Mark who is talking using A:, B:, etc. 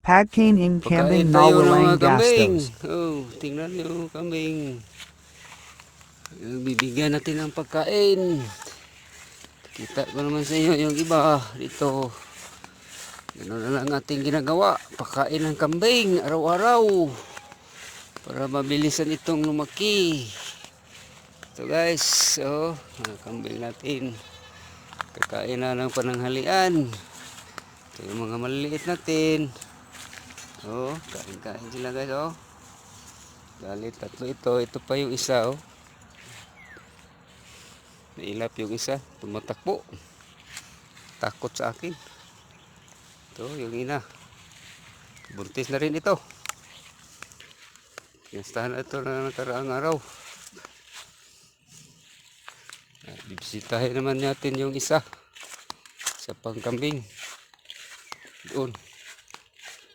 A: Pagkain in
B: Pagkain
A: Kambing
B: tayo ng
A: Nawalang
B: mga kambing.
A: Gastos.
B: Oh, tingnan nyo kambing. Bibigyan natin ng pagkain. Kita ko naman sa inyo yung iba dito. Ganun na lang ating ginagawa. Pagkain ng kambing araw-araw. Para mabilisan itong lumaki. Ito guys, oh, mga kambing natin. Kakain na ng pananghalian. Ito yung mga maliliit natin. Oh, kain-kain sila guys, oh. Dali, tatlo ito. Ito pa yung isa, oh. Nailap yung isa. Tumatakbo. Takot sa akin. Ito, yung ina. Buntis na rin ito. Kinastahan na ito na nakaraang araw. Bibisitahin naman natin yung isa. Sa pangkambing. Doon.